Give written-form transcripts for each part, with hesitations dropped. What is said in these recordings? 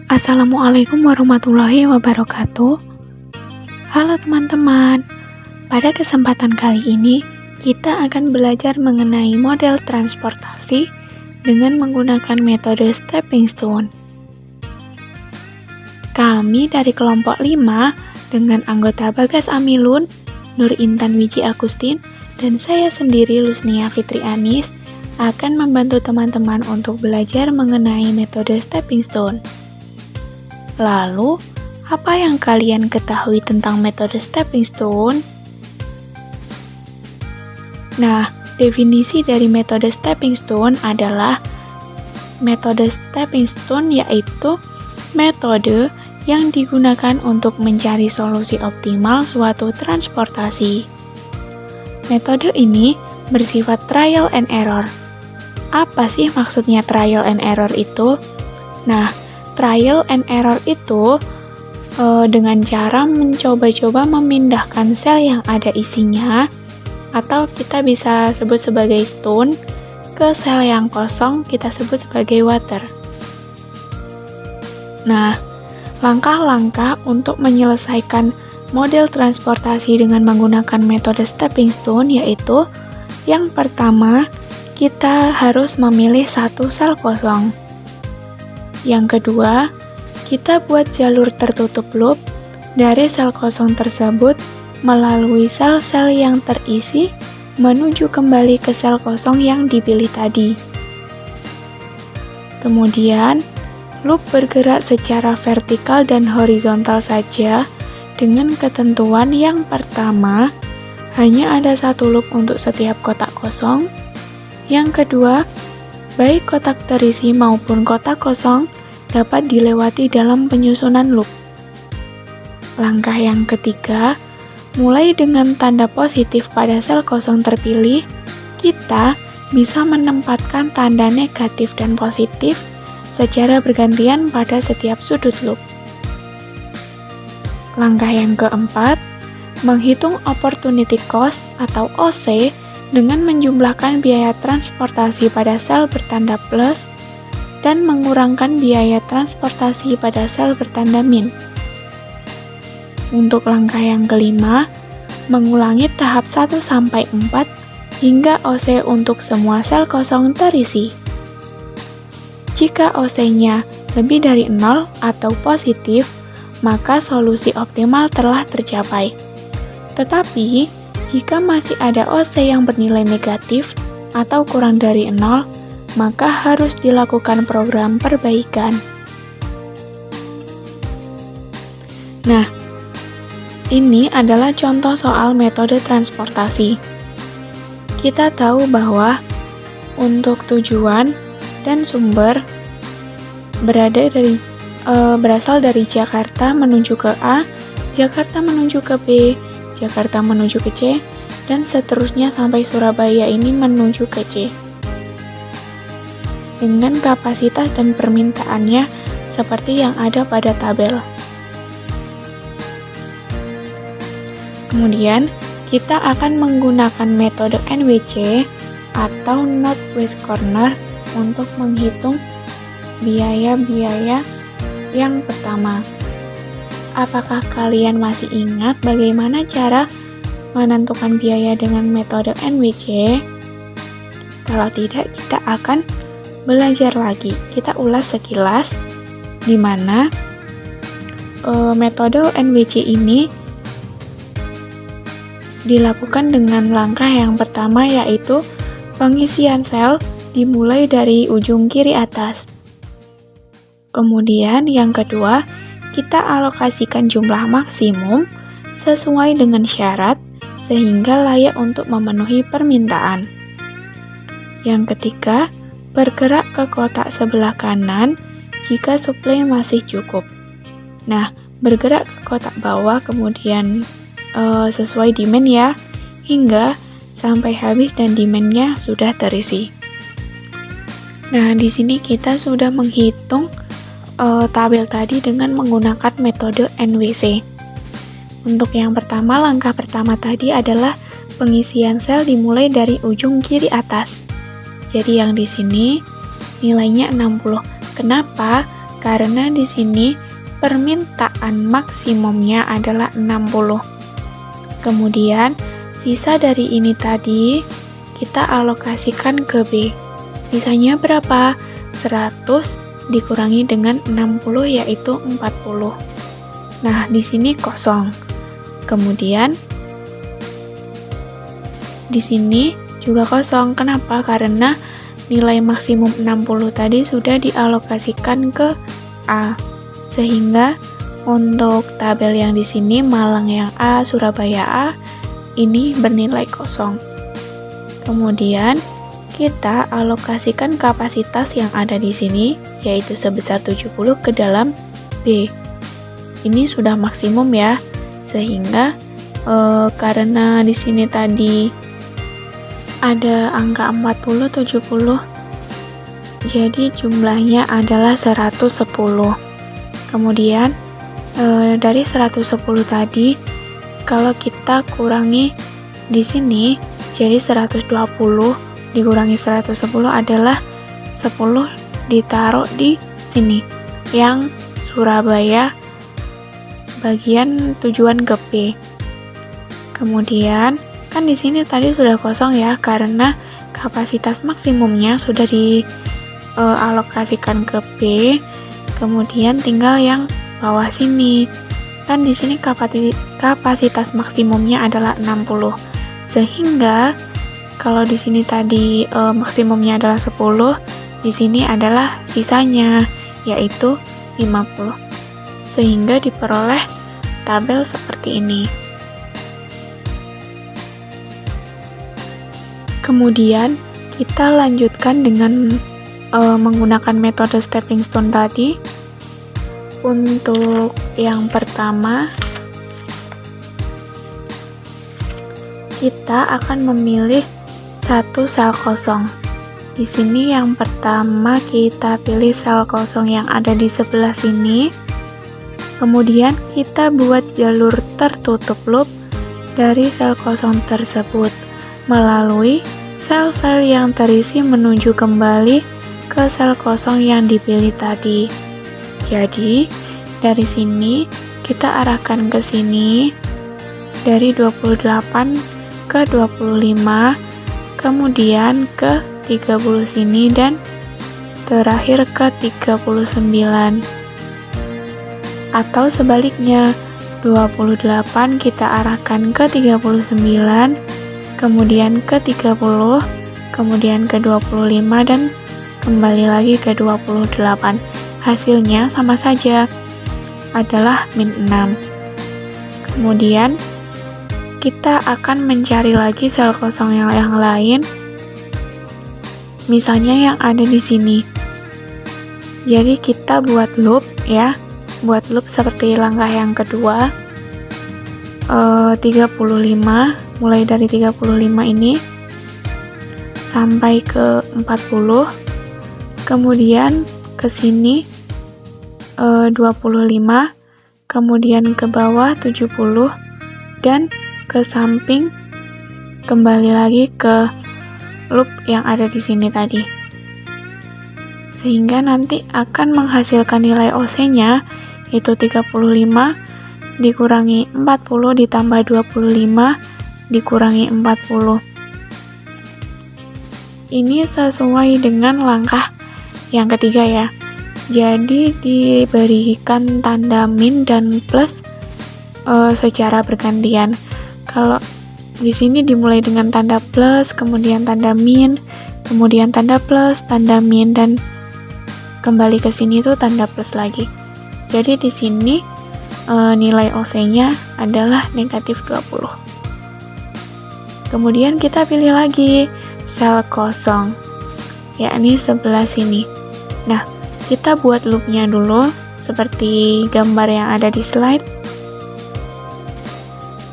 Assalamualaikum warahmatullahi wabarakatuh. Halo teman-teman, pada kesempatan kali ini kita akan belajar mengenai model transportasi dengan menggunakan metode stepping stone. Kami dari kelompok 5 dengan anggota Bagas Amilun, Nur Intan Wiji Agustin, dan saya sendiri Lusnia Fitri Anis akan membantu teman-teman untuk belajar mengenai metode stepping stone. Lalu, apa yang kalian ketahui tentang metode stepping stone? Nah, definisi dari metode stepping stone adalah metode stepping stone yaitu metode yang digunakan untuk mencari solusi optimal suatu transportasi. Metode ini bersifat trial and error. Apa sih maksudnya trial and error itu? Nah, trial and error itu dengan cara mencoba-coba memindahkan sel yang ada isinya, atau kita bisa sebut sebagai stone, ke sel yang kosong kita sebut sebagai water. Nah, langkah-langkah untuk menyelesaikan model transportasi dengan menggunakan metode stepping stone yaitu yang pertama, kita harus memilih satu sel kosong. Yang kedua, kita buat jalur tertutup loop dari sel kosong tersebut melalui sel-sel yang terisi menuju kembali ke sel kosong yang dipilih tadi. Kemudian, loop bergerak secara vertikal dan horizontal saja dengan ketentuan yang pertama, hanya ada satu loop untuk setiap kotak kosong. Yang kedua, baik kotak terisi maupun kotak kosong dapat dilewati dalam penyusunan loop. Langkah yang ketiga, mulai dengan tanda positif pada sel kosong terpilih, kita bisa menempatkan tanda negatif dan positif secara bergantian pada setiap sudut loop. Langkah yang keempat, menghitung opportunity cost atau OC dengan menjumlahkan biaya transportasi pada sel bertanda plus dan mengurangkan biaya transportasi pada sel bertanda min. Untuk langkah yang kelima, mengulangi tahap 1-4 hingga OC untuk semua sel kosong terisi. Jika OC-nya lebih dari 0 atau positif, maka solusi optimal telah tercapai. Tetapi, jika masih ada OC yang bernilai negatif atau kurang dari 0, maka harus dilakukan program perbaikan. Nah, ini adalah contoh soal metode transportasi. Kita tahu bahwa untuk tujuan dan sumber berasal dari Jakarta menuju ke A, Jakarta menuju ke B, Jakarta menuju ke C, dan seterusnya sampai Surabaya ini menuju ke C. Dengan kapasitas dan permintaannya seperti yang ada pada tabel. Kemudian, kita akan menggunakan metode NWC atau Northwest Corner untuk menghitung biaya-biaya yang pertama. Apakah kalian masih ingat bagaimana cara menentukan biaya dengan metode NWC? Kalau tidak, kita akan belajar lagi. Kita ulas sekilas di mana metode NWC ini dilakukan dengan langkah yang pertama yaitu pengisian sel dimulai dari ujung kiri atas. Kemudian yang kedua, kita alokasikan jumlah maksimum sesuai dengan syarat sehingga layak untuk memenuhi permintaan. Yang ketiga, bergerak ke kotak sebelah kanan jika suplai masih cukup. Nah, bergerak ke kotak bawah kemudian sesuai demand ya, hingga sampai habis dan demand-nya sudah terisi. Nah, di sini kita sudah menghitung tabel tadi dengan menggunakan metode NWC. Untuk yang pertama, langkah pertama tadi adalah pengisian sel dimulai dari ujung kiri atas. Jadi yang di sini nilainya 60. Kenapa? Karena di sini permintaan maksimumnya adalah 60. Kemudian, sisa dari ini tadi kita alokasikan ke B. Sisanya berapa? 100 dikurangi dengan 60 yaitu 40. Nah, di sini kosong. Kemudian di sini juga kosong. Kenapa? Karena nilai maksimum 60 tadi sudah dialokasikan ke A. Sehingga untuk tabel yang di sini Malang yang A, Surabaya A ini bernilai kosong. Kemudian kita alokasikan kapasitas yang ada di sini yaitu sebesar 70 ke dalam B. Ini sudah maksimum ya. Sehingga karena di sini tadi ada angka 40, 70, jadi jumlahnya adalah 110. Kemudian dari 110 tadi, kalau kita kurangi di sini, jadi 120 dikurangi 110 adalah 10 ditaruh di sini, yang Surabaya bagian tujuan ke P. Kemudian kan di sini tadi sudah kosong ya, karena kapasitas maksimumnya sudah dialokasikan ke P. Kemudian tinggal yang bawah sini. Kan di sini kapasitas maksimumnya adalah 60. Sehingga kalau di sini tadi maksimumnya adalah 10, di sini adalah sisanya yaitu 50. Sehingga diperoleh tabel seperti ini. Kemudian kita lanjutkan dengan menggunakan metode stepping stone tadi. Untuk yang pertama, kita akan memilih satu sel kosong. Di sini yang pertama kita pilih sel kosong yang ada di sebelah sini. Kemudian kita buat jalur tertutup loop dari sel kosong tersebut melalui sel-sel yang terisi menuju kembali ke sel kosong yang dipilih tadi. Jadi, dari sini kita arahkan ke sini dari 28 ke 25, kemudian ke 30 sini dan terakhir ke 39. Atau sebaliknya, 28 kita arahkan ke 39, kemudian ke 30, kemudian ke 25 dan kembali lagi ke 28. Hasilnya sama saja, adalah -6. Kemudian kita akan mencari lagi sel kosong yang lain, misalnya yang ada di sini. Jadi kita buat loop ya, buat loop seperti langkah yang kedua. 35, mulai dari 35 ini sampai ke 40, kemudian ke sini 25, kemudian ke bawah 70, dan ke samping kembali lagi ke loop yang ada di sini tadi. Sehingga nanti akan menghasilkan nilai OC-nya yaitu 35 dikurangi 40 ditambah 25 dikurangi 40. Ini sesuai dengan langkah yang ketiga ya. Jadi diberikan tanda min dan plus secara bergantian. Kalau di sini dimulai dengan tanda plus, kemudian tanda min, kemudian tanda plus, tanda min, dan kembali ke sini tuh tanda plus lagi. Jadi di sini nilai OC-nya adalah -20. Kemudian kita pilih lagi sel kosong, yakni sebelah sini. Nah, kita buat loopnya dulu seperti gambar yang ada di slide.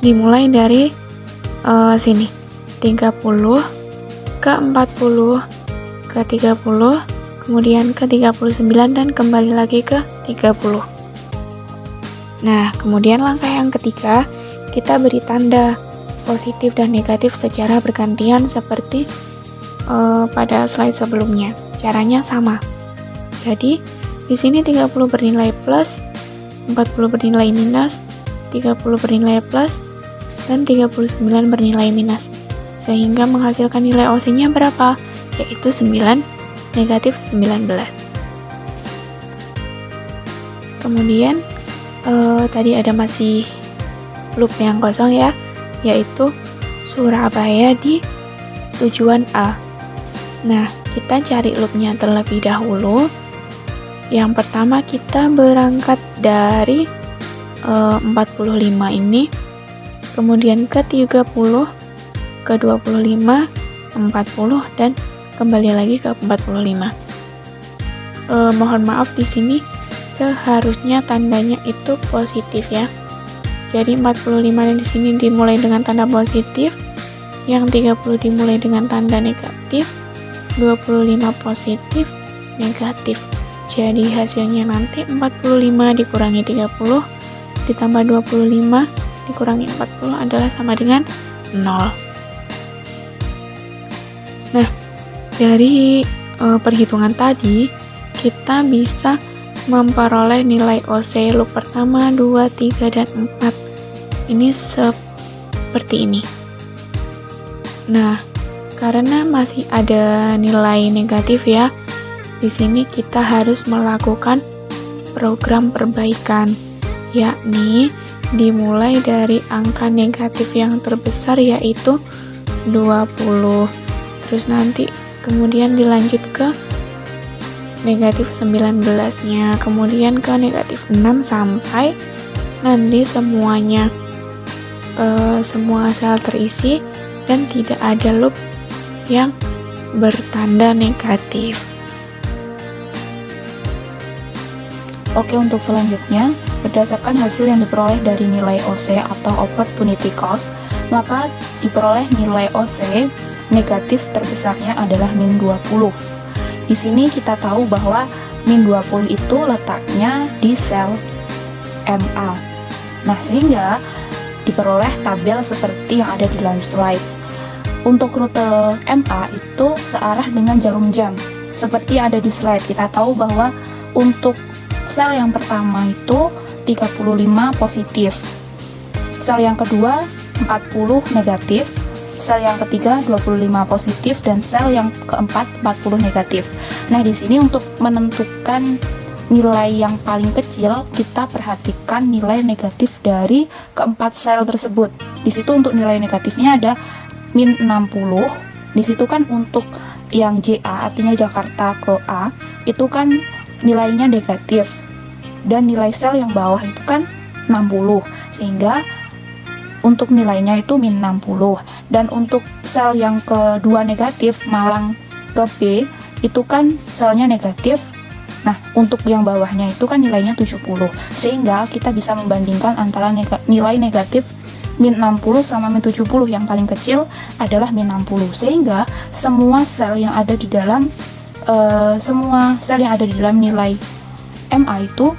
Dimulai dari sini 30 ke 40 ke 30, kemudian ke 39 dan kembali lagi ke 30. Nah, kemudian langkah yang ketiga, kita beri tanda positif dan negatif secara bergantian seperti pada slide sebelumnya. Caranya sama. Jadi, Di sini 30 bernilai plus, 40 bernilai minus, 30 bernilai plus, dan 39 bernilai minus. Sehingga menghasilkan nilai OC-nya berapa? Yaitu 9, negatif 19. Kemudian, tadi ada masih loop yang kosong ya, yaitu Surabaya di tujuan A. Nah, kita cari loopnya terlebih dahulu. Yang pertama kita berangkat dari 45 ini, kemudian ke 30, ke 25, 40, dan kembali lagi ke 45. Mohon maaf di sini seharusnya tandanya itu positif ya. Jadi 45 di sini dimulai dengan tanda positif, yang 30 dimulai dengan tanda negatif, 25 positif, negatif. Jadi hasilnya nanti 45 dikurangi 30 ditambah 25 dikurangi 40 adalah sama dengan 0. Nah, dari perhitungan tadi kita bisa memperoleh nilai OC loop pertama, 2, 3, dan 4. Ini seperti ini. Nah, karena masih ada nilai negatif ya, di sini kita harus melakukan program perbaikan, yakni dimulai dari angka negatif yang terbesar yaitu 20. Terus nanti kemudian dilanjut ke negatif 19-nya, kemudian ke negatif 6 sampai nanti semuanya semua sel terisi dan tidak ada loop yang bertanda negatif. Oke, untuk selanjutnya, berdasarkan hasil yang diperoleh dari nilai OC atau opportunity cost, maka diperoleh nilai OC negatif terbesarnya adalah min 20. Di sini kita tahu bahwa min 20 itu letaknya di sel MA. Nah, sehingga diperoleh tabel seperti yang ada di dalam slide. Untuk rute MA itu searah dengan jarum jam. Seperti yang ada di slide, kita tahu bahwa untuk sel yang pertama itu 35 positif, sel yang kedua 40 negatif, sel yang ketiga 25 positif, dan sel yang keempat 40 negatif. Nah, di sini untuk menentukan nilai yang paling kecil, kita perhatikan nilai negatif dari keempat sel tersebut. Di situ untuk nilai negatifnya ada min 60. Di situ kan untuk yang JA, artinya Jakarta ke A, itu kan nilainya negatif, dan nilai sel yang bawah itu kan 60, sehingga untuk nilainya itu min 60. Dan untuk sel yang kedua negatif, Malang ke B, itu kan selnya negatif. Nah, untuk yang bawahnya itu kan nilainya 70, sehingga kita bisa membandingkan antara nilai negatif min 60 sama min 70. Yang paling kecil adalah min 60, sehingga semua sel yang ada di dalam nilai MA itu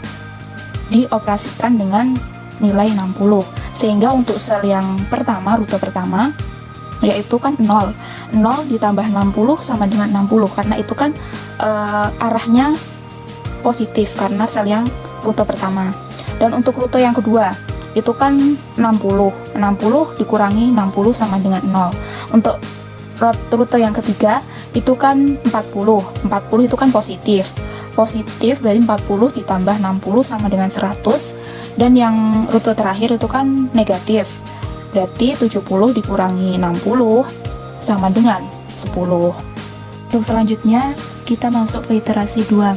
dioperasikan dengan nilai 60. Sehingga untuk sel yang pertama, rute pertama, yaitu kan 0 ditambah 60 sama dengan 60, karena itu kan arahnya positif karena sel yang rute pertama. Dan untuk rute yang kedua itu kan 60 dikurangi 60 sama dengan 0. Untuk rute yang ketiga itu kan 40 itu kan positif berarti 40 ditambah 60 sama dengan 100. Dan yang rute terakhir itu kan negatif, berarti 70 dikurangi 60 sama dengan 10. Untuk selanjutnya kita masuk ke iterasi 2.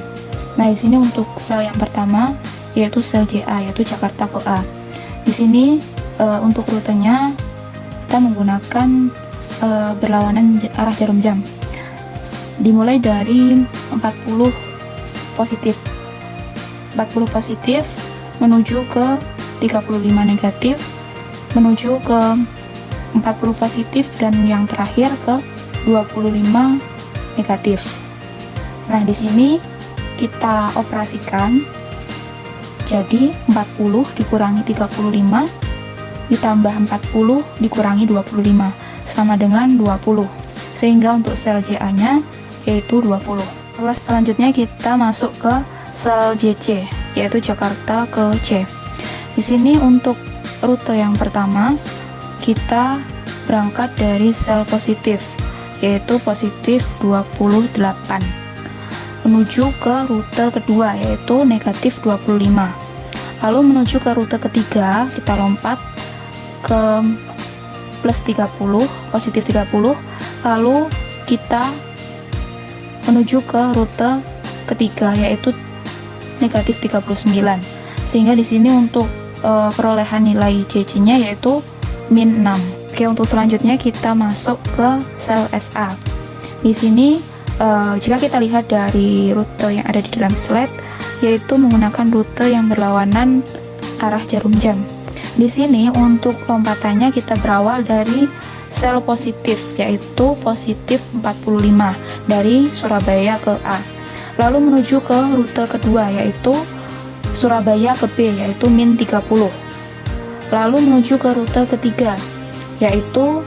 Nah, di sini untuk sel yang pertama yaitu sel JA, yaitu Jakarta ke A. Di sini untuk rutenya kita menggunakan berlawanan arah jarum jam. Dimulai dari 40 positif menuju ke 35 negatif, menuju ke 40 positif, dan yang terakhir ke 25 negatif. Nah, di sini kita operasikan, jadi 40 dikurangi 35 ditambah 40 dikurangi 25 sama dengan 20, sehingga untuk sel JA nya yaitu 20. Terus selanjutnya kita masuk ke sel JC, yaitu Jakarta ke C. Di sini untuk rute yang pertama, kita berangkat dari sel positif, yaitu positif 28, menuju ke rute kedua, yaitu negatif 25. Lalu menuju ke rute ketiga, kita lompat ke plus 30, positif 30, lalu kita menuju ke rute ketiga, yaitu negatif 39. Sehingga di sini untuk perolehan nilai JC-nya yaitu min 6. Oke, untuk selanjutnya kita masuk ke sel SA. Di sini jika kita lihat dari rute yang ada di dalam slide, yaitu menggunakan rute yang berlawanan arah jarum jam. Di sini untuk lompatannya kita berawal dari sel positif, yaitu positif 45 dari Surabaya ke A. Lalu menuju ke rute kedua, yaitu Surabaya ke B, yaitu min 30. Lalu menuju ke rute ketiga, yaitu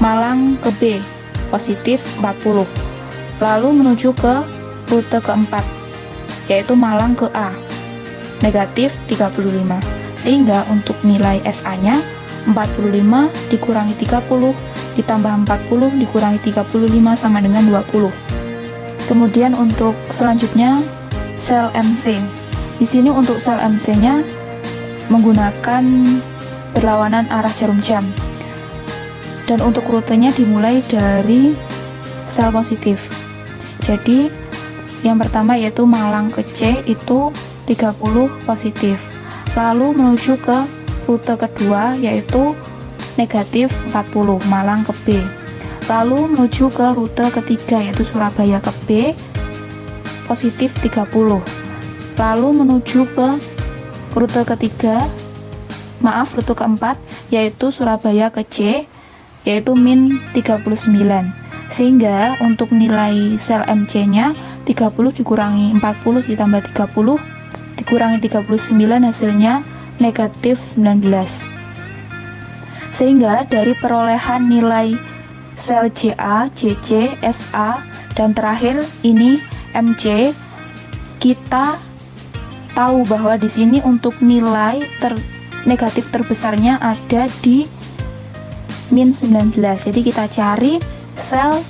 Malang ke B, positif 40. Lalu menuju ke rute keempat, yaitu Malang ke A, negatif 35. Sehingga untuk nilai SA-nya 45 dikurangi 30 ditambah 40 dikurangi 35 sama dengan 20. Kemudian untuk selanjutnya sel MC. Di sini untuk sel MC-nya menggunakan berlawanan arah jarum jam. Dan untuk rutenya dimulai dari sel positif. Jadi yang pertama yaitu Malang ke C itu 30 positif. Lalu menuju ke rute kedua yaitu negatif 40 Malang ke B. Lalu menuju ke rute ketiga yaitu Surabaya ke B, positif 30. Lalu menuju ke rute keempat yaitu Surabaya ke C, yaitu min 39. Sehingga untuk nilai sel MC-nya 30 dikurangi 40 ditambah 30 dikurangi 39 hasilnya negatif 19. Sehingga dari perolehan nilai sel JA, JC, SA, dan terakhir ini MC, kita tahu bahwa di sini untuk nilai negatif terbesarnya ada di min 19. Jadi kita cari sel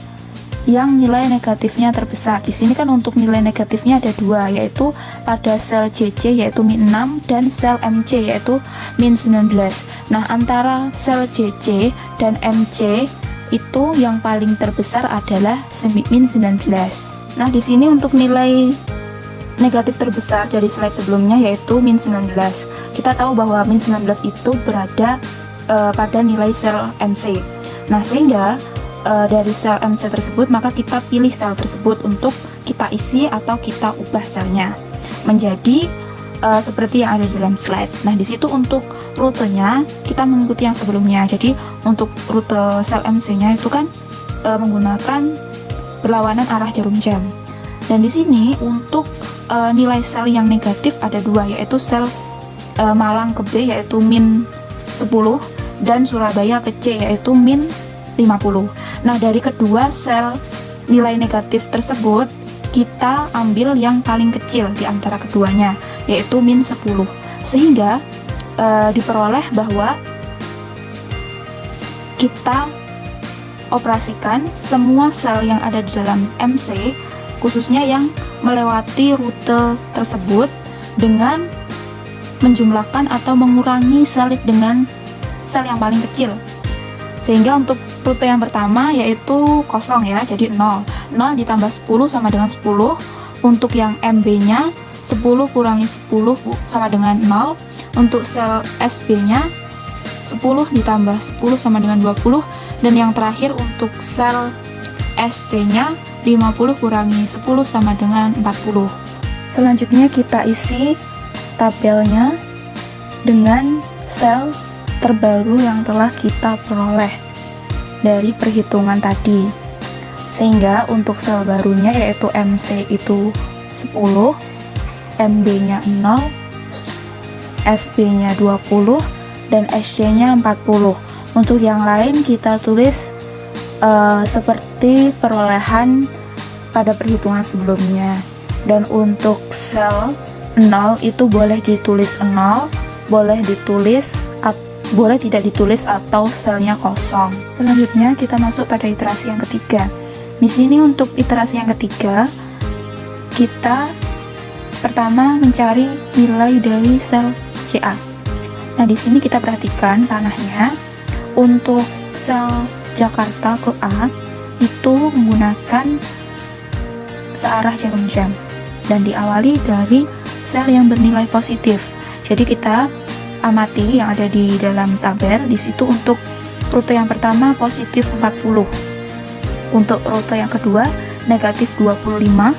yang nilai negatifnya terbesar. Di sini kan untuk nilai negatifnya ada dua, yaitu pada sel JC yaitu min 6 dan sel MC yaitu min 19. Nah, antara sel JC dan MC itu yang paling terbesar adalah min 19. Nah, di sini untuk nilai negatif terbesar dari slide sebelumnya yaitu min 19. Kita tahu bahwa min 19 itu berada pada nilai sel MC. Nah, sehingga dari sel MC tersebut maka kita pilih sel tersebut untuk kita isi atau kita ubah selnya menjadi seperti yang ada di dalam slide. Nah, di situ untuk rutenya kita mengikuti yang sebelumnya. Jadi untuk rute sel MC-nya itu kan menggunakan berlawanan arah jarum jam. Dan di sini untuk nilai sel yang negatif ada dua, yaitu sel Malang ke B yaitu min 10 dan Surabaya ke C yaitu min 50. Nah, dari kedua sel nilai negatif tersebut kita ambil yang paling kecil di antara keduanya yaitu min 10. Sehingga diperoleh bahwa kita operasikan semua sel yang ada di dalam MC, khususnya yang melewati rute tersebut, dengan menjumlahkan atau mengurangi sel dengan sel yang paling kecil. Sehingga untuk rute yang pertama yaitu kosong ya, jadi 0. 0 ditambah 10 sama dengan 10. Untuk yang MB-nya 10 kurangi 10 sama dengan 0. Untuk sel SB-nya 10 ditambah 10 sama dengan 20. Dan yang terakhir untuk sel SC-nya 50 kurangi 10 sama dengan 40. Selanjutnya kita isi tabelnya dengan sel terbaru yang telah kita peroleh dari perhitungan tadi. Sehingga untuk sel barunya yaitu MC itu 10, MB-nya 0, SB-nya 20, dan SC-nya 40. Untuk yang lain kita tulis seperti perolehan pada perhitungan sebelumnya. Dan untuk sel 0 itu boleh ditulis 0, boleh tidak ditulis atau selnya kosong. Selanjutnya kita masuk pada iterasi yang ketiga. Di sini untuk iterasi yang ketiga, kita pertama mencari nilai dari sel CA. Nah, di sini kita perhatikan tanahnya. Untuk sel Jakarta ke A itu menggunakan searah jarum jam dan diawali dari sel yang bernilai positif. Jadi kita amati yang ada di dalam tabel. Di situ untuk rute yang pertama positif 40, untuk rute yang kedua negatif 25,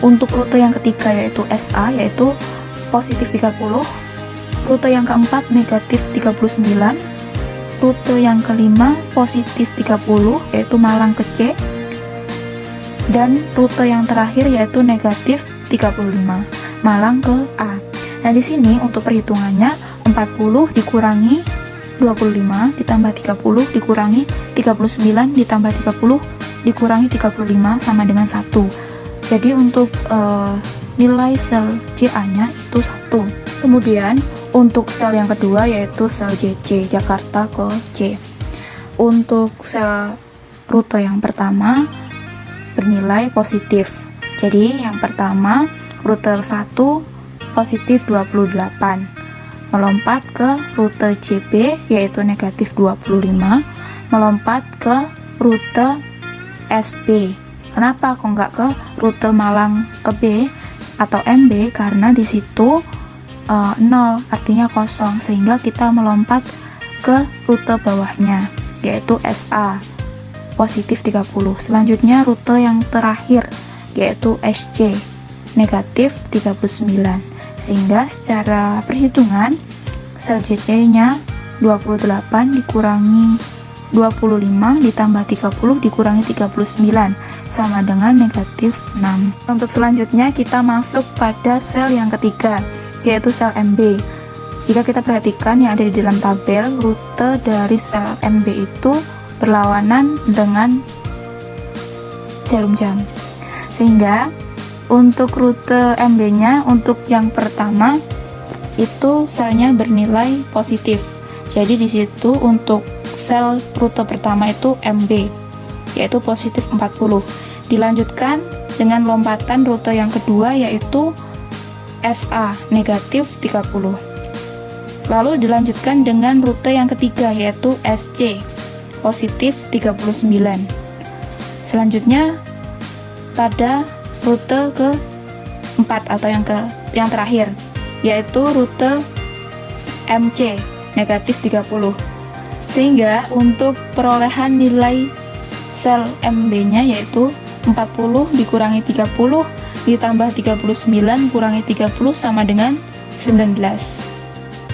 untuk rute yang ketiga yaitu SA yaitu positif 30, rute yang keempat negatif 39, rute yang kelima positif 30 yaitu Malang ke C, dan rute yang terakhir yaitu negatif 35 Malang ke A. Nah, di sini untuk perhitungannya 40 dikurangi 25 ditambah 30 dikurangi 39 ditambah 30 dikurangi 35 sama dengan 1. Jadi untuk nilai sel CA-nya itu 1. Kemudian untuk sel yang kedua yaitu sel JC, Jakarta ke C. Untuk sel rute yang pertama bernilai positif. Jadi yang pertama rute 1 positif 28, melompat ke rute JB yaitu negatif 25, melompat ke rute SB. Kenapa kok nggak ke rute Malang ke B atau MB? Karena di situ 0 artinya kosong, sehingga kita melompat ke rute bawahnya yaitu SA positif 30. Selanjutnya rute yang terakhir yaitu SC negatif 39, sehingga secara perhitungan sel JC nya 28 dikurangi 25 ditambah 30 dikurangi 39 sama dengan negatif 6. Untuk selanjutnya kita masuk pada sel yang ketiga yaitu sel MB. Jika kita perhatikan yang ada di dalam tabel, rute dari sel MB itu berlawanan dengan jarum jam. Sehingga untuk rute MB-nya untuk yang pertama itu selnya bernilai positif. Jadi di situ untuk sel rute pertama itu MB yaitu positif 40. Dilanjutkan dengan lompatan rute yang kedua yaitu SA negatif 30. Lalu dilanjutkan dengan rute yang ketiga yaitu SC positif 39. Selanjutnya pada rute ke-4 atau yang terakhir yaitu rute MC negatif 30. Sehingga untuk perolehan nilai sel MB-nya yaitu 40 dikurangi 30 ditambah 39 kurangi 30 sama dengan 19.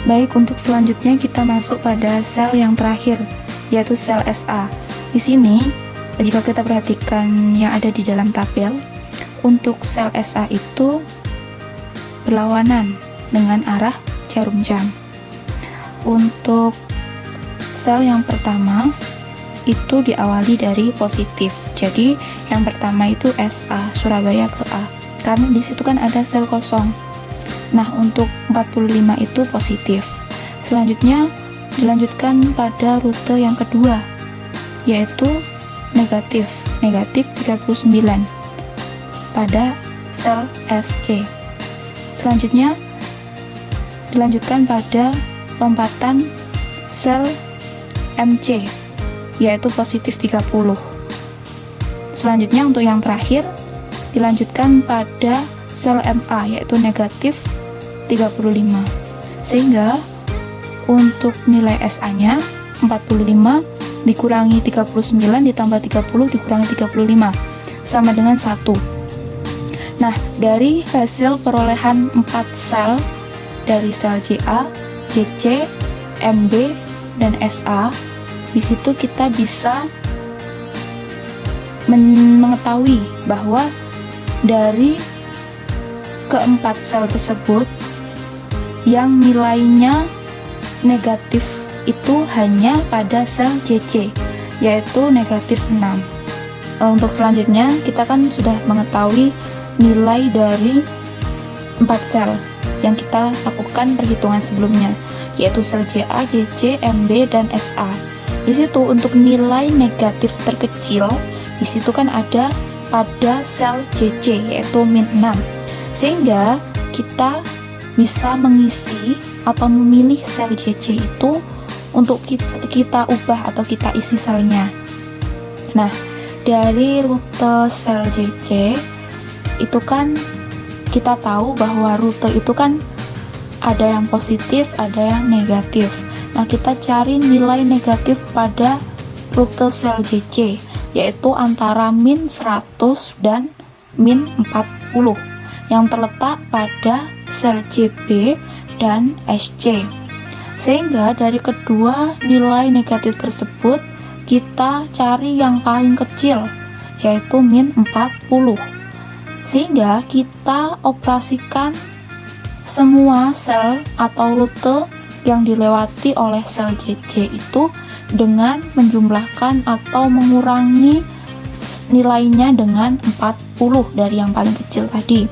Baik, untuk selanjutnya kita masuk pada sel yang terakhir yaitu sel SA. Di sini jika kita perhatikan yang ada di dalam tabel, untuk sel SA itu berlawanan dengan arah jarum jam. Untuk sel yang pertama itu diawali dari positif. Jadi yang pertama itu SA Surabaya ke A. Karena di situ kan ada sel kosong. Nah, untuk 45 itu positif. Selanjutnya dilanjutkan pada rute yang kedua yaitu negatif 39 pada sel SC. Selanjutnya dilanjutkan pada lompatan sel MC yaitu positif 30. Selanjutnya untuk yang terakhir dilanjutkan pada sel MA yaitu negatif 35. Sehingga untuk nilai SA-nya 45 dikurangi 39 ditambah 30 dikurangi 35 sama dengan 1. Nah, dari hasil perolehan 4 sel dari sel JA, JC, MB, dan SA, di situ kita bisa mengetahui bahwa dari keempat sel tersebut yang nilainya negatif itu hanya pada sel JC yaitu negatif 6. Untuk selanjutnya kita kan sudah mengetahui nilai dari 4 sel yang kita lakukan perhitungan sebelumnya, yaitu sel JA, JC, MB, dan SA. Di situ untuk nilai negatif terkecil, di situ kan ada pada sel JC, yaitu min 6. Sehingga kita bisa mengisi atau memilih sel JC itu untuk kita ubah atau kita isi selnya. Nah, dari rute sel JC itu kan kita tahu bahwa rute itu kan ada yang positif, ada yang negatif. Nah, kita cari nilai negatif pada rute sel JC, yaitu antara min 100 dan min 40 yang terletak pada sel JB dan SC. Sehingga dari kedua nilai negatif tersebut kita cari yang paling kecil, yaitu min 40. Sehingga kita operasikan semua sel atau rute yang dilewati oleh sel JC itu dengan menjumlahkan atau mengurangi nilainya dengan 40 dari yang paling kecil tadi.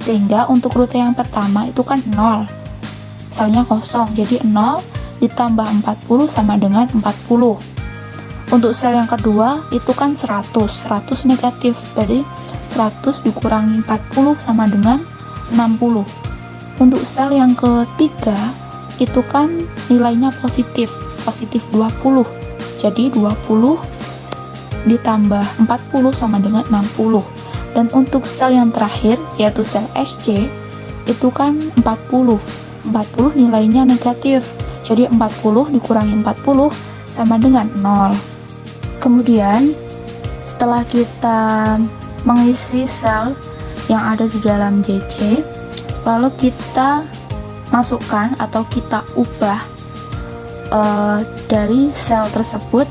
Sehingga untuk rute yang pertama itu kan 0, selnya kosong, jadi 0 ditambah 40 sama dengan 40. Untuk sel yang kedua itu kan 100 negatif, jadi 100 dikurangi 40 sama dengan 60. Untuk sel yang ketiga itu kan nilainya positif 20, jadi 20 ditambah 40 sama dengan 60. Dan untuk sel yang terakhir yaitu sel SC itu kan 40 nilainya negatif, jadi 40 dikurangi 40 sama dengan 0. Kemudian setelah kita mengisi sel yang ada di dalam JC, lalu kita masukkan atau kita ubah dari sel tersebut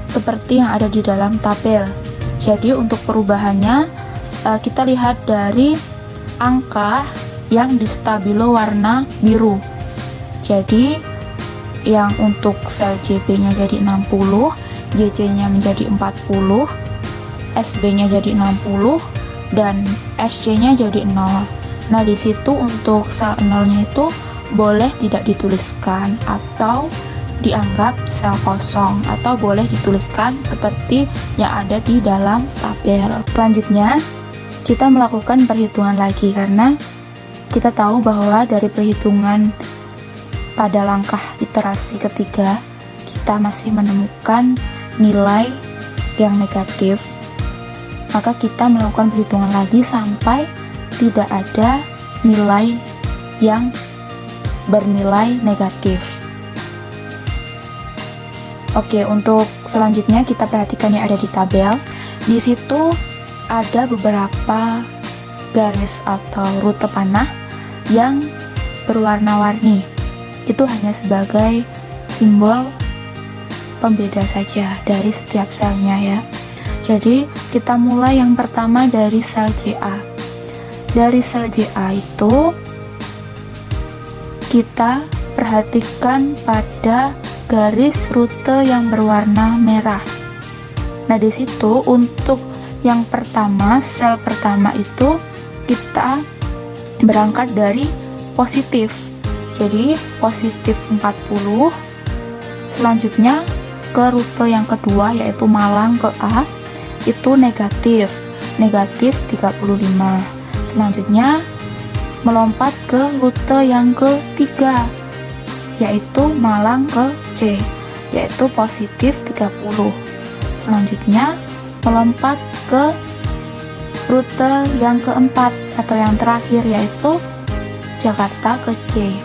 seperti yang ada di dalam tabel. Jadi untuk perubahannya kita lihat dari angka yang di stabilo warna biru. Jadi yang untuk sel JB-nya jadi 60, JC-nya menjadi 40, SB-nya jadi 60, dan SC-nya jadi 0. Nah, di situ untuk sel 0-nya itu boleh tidak dituliskan atau dianggap sel kosong, atau boleh dituliskan seperti yang ada di dalam tabel. Selanjutnya, kita melakukan perhitungan lagi karena kita tahu bahwa dari perhitungan pada langkah iterasi ketiga kita masih menemukan nilai yang negatif. Maka kita melakukan perhitungan lagi sampai tidak ada nilai yang bernilai negatif. Oke, untuk selanjutnya kita perhatikan yang ada di tabel. Di situ ada beberapa garis atau rute panah yang berwarna-warni. Itu hanya sebagai simbol pembeda saja dari setiap selnya ya. Jadi kita mulai yang pertama dari sel JA. Dari sel JA itu kita perhatikan pada garis rute yang berwarna merah. Nah, di situ untuk yang pertama, sel pertama itu kita berangkat dari positif. Jadi positif 40. Selanjutnya ke rute yang kedua yaitu Malang ke A, itu negatif 35. Selanjutnya melompat ke rute yang ketiga yaitu Malang ke C, yaitu positif 30. Selanjutnya melompat ke rute yang keempat atau yang terakhir yaitu Jakarta ke C,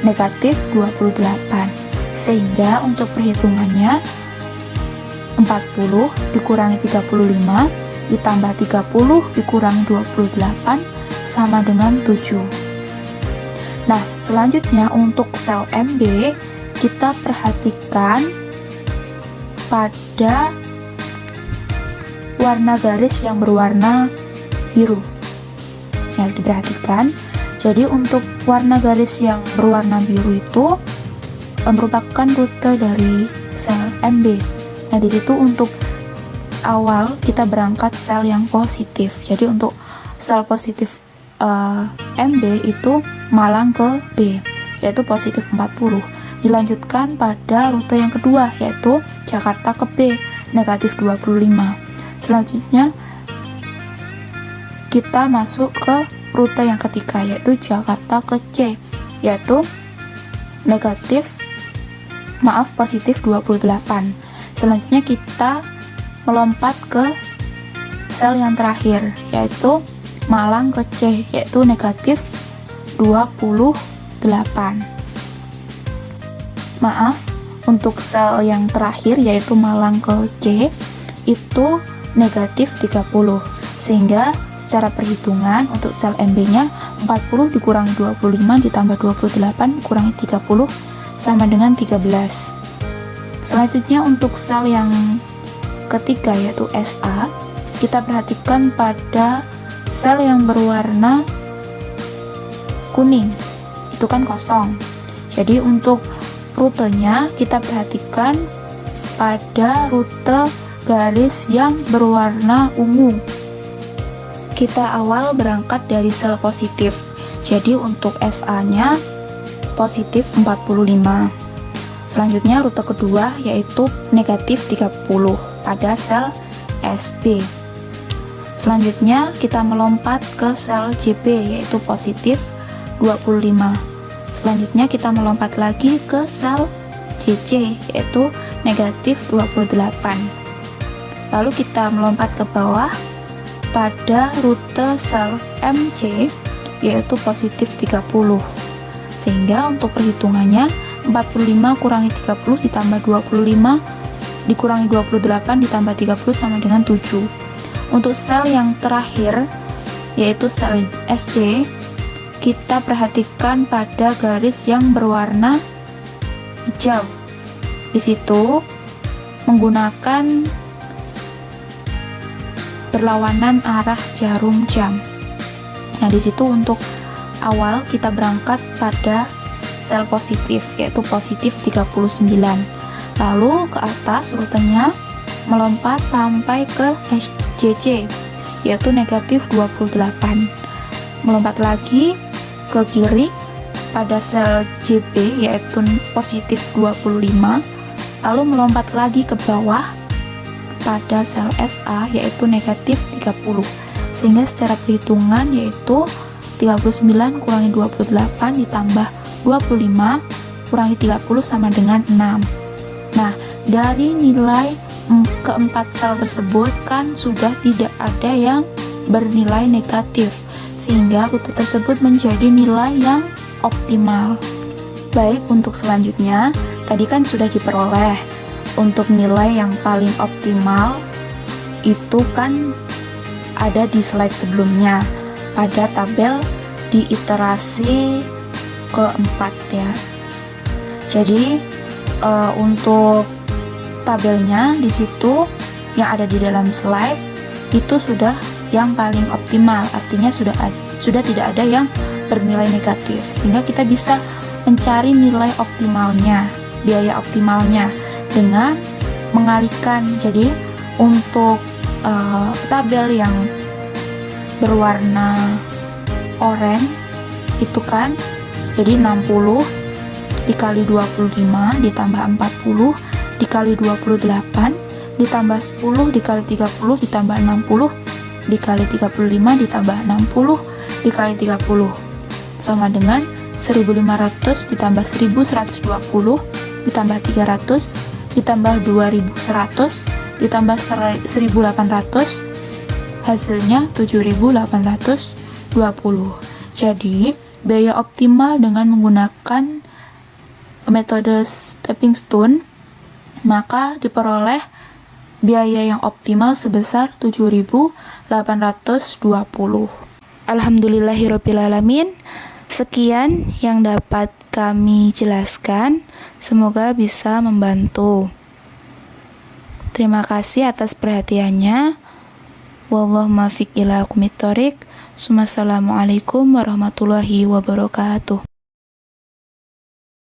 negatif 28. Sehingga untuk perhitungannya 40 dikurangi 35 ditambah 30 dikurangi 28 sama dengan 7. Nah, selanjutnya untuk sel MB kita perhatikan pada warna garis yang berwarna biru. Ya, diperhatikan. Jadi untuk warna garis yang berwarna biru itu merupakan rute dari sel MB. Nah, di situ untuk awal kita berangkat sel yang positif. Jadi untuk sel positif MB itu malang ke B, yaitu positif 40. Dilanjutkan pada rute yang kedua, yaitu Jakarta ke B, negatif 25. Selanjutnya kita masuk ke rute yang ketiga, yaitu Jakarta ke C, yaitu positif 28. Selanjutnya kita melompat ke sel yang terakhir, yaitu Malang ke C, yaitu negatif 28. Maaf, untuk sel yang terakhir yaitu Malang ke C itu negatif 30, sehingga secara perhitungan untuk sel MB-nya 40 dikurangi 25 ditambah 28 dikurangi 30 sama dengan 13. Selanjutnya untuk sel yang ketiga yaitu SA, kita perhatikan pada sel yang berwarna kuning, itu kan kosong. Jadi untuk rutenya kita perhatikan pada rute garis yang berwarna ungu. Kita awal berangkat dari sel positif, jadi untuk SA-nya positif 45. Selanjutnya rute kedua yaitu negatif 30 pada sel SB. Selanjutnya kita melompat ke sel JB yaitu positif 25. Selanjutnya kita melompat lagi ke sel JC yaitu negatif 28. Lalu kita melompat ke bawah pada rute sel MC yaitu positif 30. Sehingga untuk perhitungannya 45 kurangi 30 ditambah 25 dikurangi 28 ditambah 30 sama dengan 7. Untuk sel yang terakhir yaitu sel SC, kita perhatikan pada garis yang berwarna hijau. Di situ menggunakan berlawanan arah jarum jam. Nah, di situ untuk awal kita berangkat pada sel positif yaitu positif 39. Lalu ke atas rutenya melompat sampai ke SJC yaitu negatif 28. Melompat lagi ke kiri pada sel JB yaitu positif 25. Lalu melompat lagi ke bawah pada sel SA yaitu negatif 30. Sehingga secara perhitungan yaitu 39 kurangi 28 ditambah 25 kurangi 30 sama dengan 6. Nah, dari nilai keempat sel tersebut kan sudah tidak ada yang bernilai negatif, sehingga rute tersebut menjadi nilai yang optimal. Baik, untuk selanjutnya tadi kan sudah diperoleh untuk nilai yang paling optimal itu kan ada di slide sebelumnya pada tabel di iterasi keempat ya. Jadi untuk tabelnya di situ yang ada di dalam slide itu sudah yang paling optimal, artinya sudah tidak ada yang bernilai negatif, sehingga kita bisa mencari nilai optimalnya, biaya optimalnya dengan mengalihkan. Jadi untuk tabel yang berwarna oranye itu kan jadi 60 dikali 25 ditambah 40 dikali 28 ditambah 10 dikali 30 ditambah 60 dikali 35 ditambah 60 dikali 30 sama dengan 1500 ditambah 1120 ditambah 300 ditambah 2100 ditambah 1800 hasilnya 7820. Jadi biaya optimal dengan menggunakan metode stepping stone maka diperoleh biaya yang optimal sebesar 7.820. Alhamdulillahirrabbilalamin. Sekian yang dapat kami jelaskan, semoga bisa membantu. Terima kasih atas perhatiannya. Wallahu muwaffiq ila aqwamit thoriq. Wassalamualaikum warahmatullahi wabarakatuh.